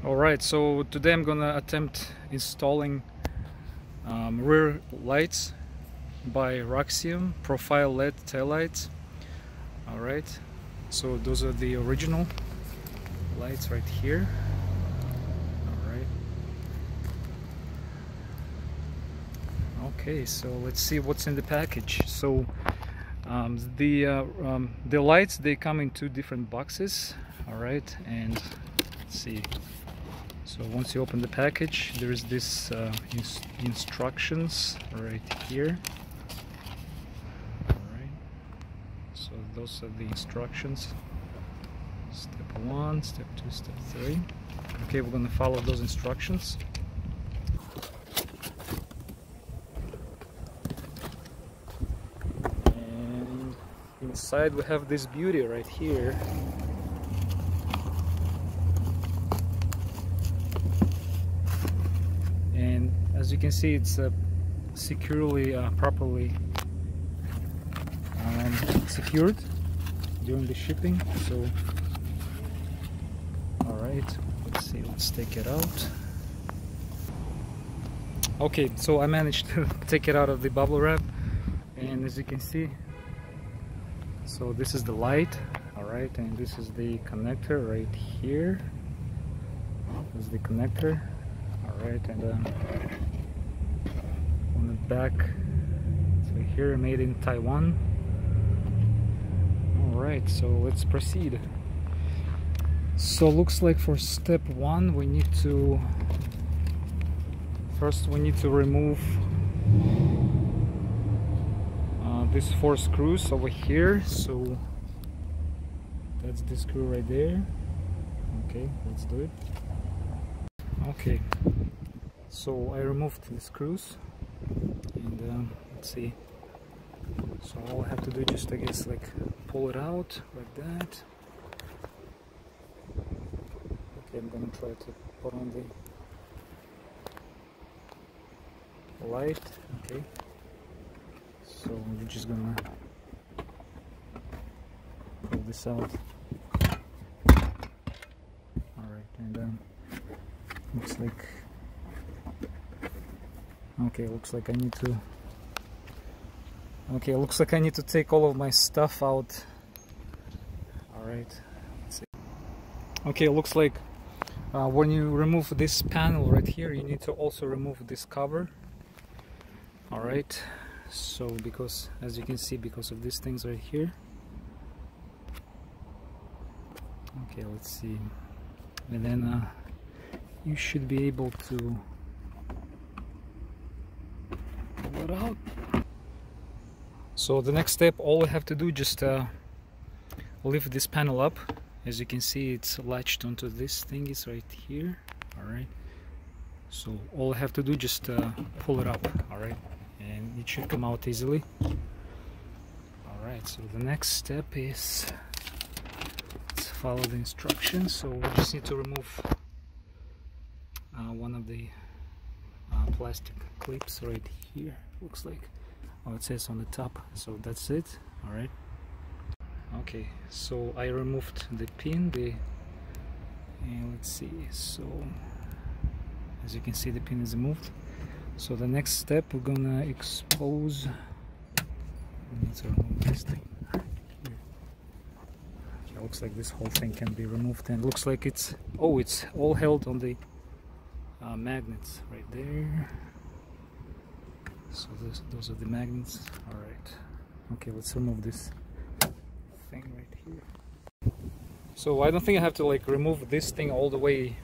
Alright, so today I'm gonna attempt installing rear lights by Raxiom, profile LED taillights. Alright, so those are the original lights right here. Alright. Okay, so let's see what's in the package. So the lights, they come in two different boxes. Alright, and let's see. So once you open the package, there is this instructions right here. Alright, so those are the instructions. Step 1, step 2, step 3. Okay, we're gonna follow those instructions. And inside we have this beauty right here. And as you can see, it's securely, properly secured during the shipping. So, all right, let's see, let's take it out. Okay, so I managed to take it out of the bubble wrap, and as you can see, so this is the light, all right, and this is the connector right here. This is the connector. Alright, and on the back, so here, made in Taiwan. Alright, so let's proceed. So looks like for step 1 we need to remove these 4 screws over here. So that's the screw right there. Okay, let's do it. Okay, so I removed the screws, and let's see. So all I have to do is just, I guess, like pull it out like that. Okay, I'm gonna try to put on the light. Okay, so we're just gonna pull this out. Alright, and looks like, okay, looks like I need to, okay, looks like I need to take all of my stuff out. Alright, let's see. Okay, looks like when you remove this panel right here, you need to also remove this cover. Alright, so because, as you can see, because of these things right here. Okay, let's see. And then you should be able to pull it out. So the next step, all I have to do, just lift this panel up. As you can see, it's latched onto this thing, is right here. Alright, so all I have to do, just pull it up. Alright, and it should come out easily. Alright, so the next step is, let's follow the instructions. So we just need to remove one of the plastic clips right here. Looks like, oh, it says on the top, so that's it. All right, okay, so I removed the pin, and let's see, so as you can see, the pin is removed. So the next step, we're gonna expose, we need to remove this thing here. Okay, looks like this whole thing can be removed, and looks like it's, oh, it's all held on the magnets right there. So those are the magnets. All right, okay, let's remove this thing right here. So I don't think I have to like remove this thing all the way.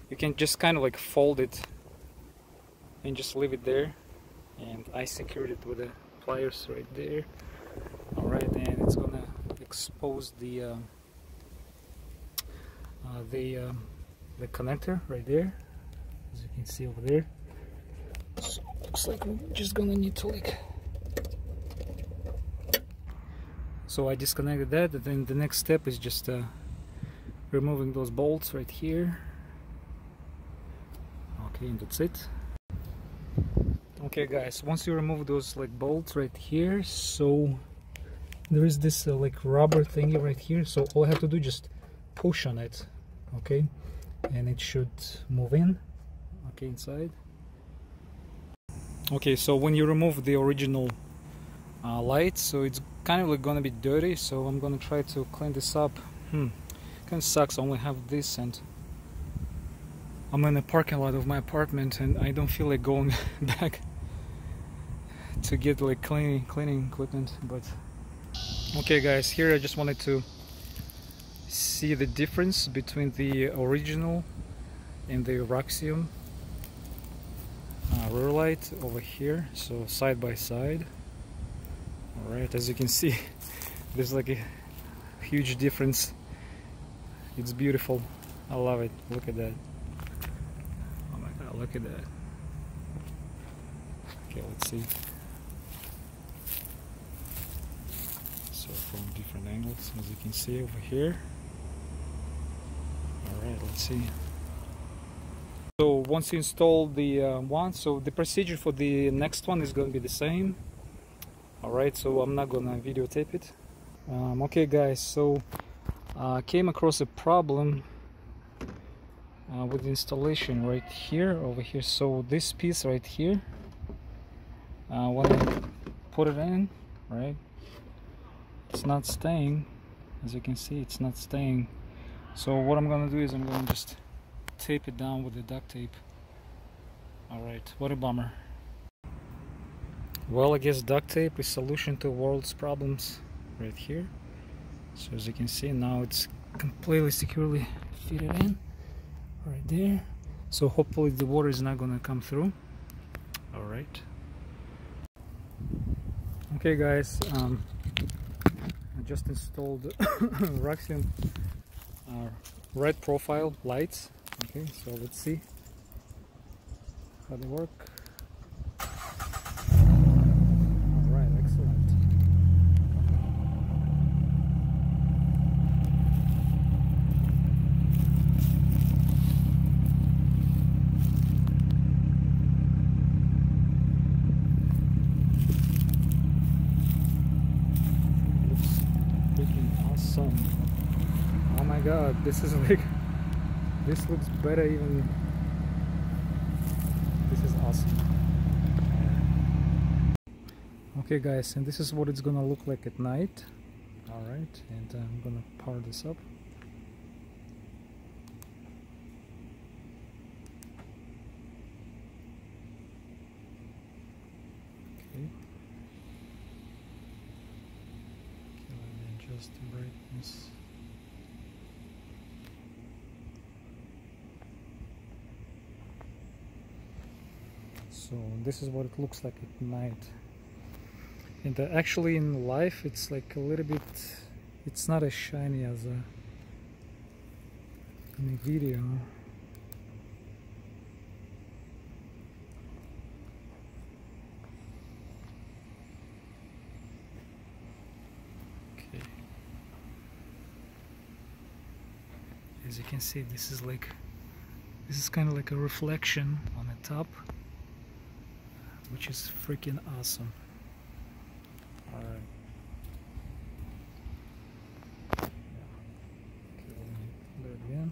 You can just kind of like fold it and just leave it there, and I secured it with the pliers right there. All right, and it's gonna expose the connector right there, as you can see over there. So looks like we're just gonna need to like, so I disconnected that, and then the next step is just removing those bolts right here. Okay, and that's it. Okay guys, once you remove those like bolts right here, so there is this like rubber thingy right here, so all I have to do, just push on it. Okay, and it should move in. Okay, inside. Okay, so when you remove the original light, so it's kind of like gonna be dirty, so I'm gonna try to clean this up. Kind of sucks, I only have this, and I'm in the parking lot of my apartment and I don't feel like going back to get like cleaning equipment. But okay guys, here I just wanted to see the difference between the original and the Raxiom rear light over here, so side by side. Alright, as you can see, there's like a huge difference. It's beautiful, I love it. Look at that. Oh my god, look at that. Okay, let's see. So from different angles, as you can see over here. Alright, let's see. So once you install the one, so the procedure for the next one is going to be the same. Alright, so I'm not gonna videotape it. Okay guys, so I came across a problem with the installation right here, over here. So this piece right here, when I put it in, right, it's not staying. As you can see, it's not staying. So what I'm gonna do is I'm gonna just tape it down with the duct tape. Alright, what a bummer. Well, I guess duct tape is solution to world's problems right here. So as you can see, now it's completely securely fitted in right there. So hopefully the water is not gonna come through. Alright. Okay guys, I just installed Raxiom red profile lights. Okay, so let's see how they work. Alright, excellent. Looks freaking awesome. Oh my god, this is like, this looks better even. This is awesome. Okay guys, and this is what it's gonna look like at night. Alright, and I'm gonna power this up. Okay. Okay, let me adjust the brightness. So this is what it looks like at night. And actually in life it's like a little bit, it's not as shiny as in the video. Okay. As you can see, this is kind of like a reflection on the top, which is freaking awesome. Alright. Okay, let me do it again.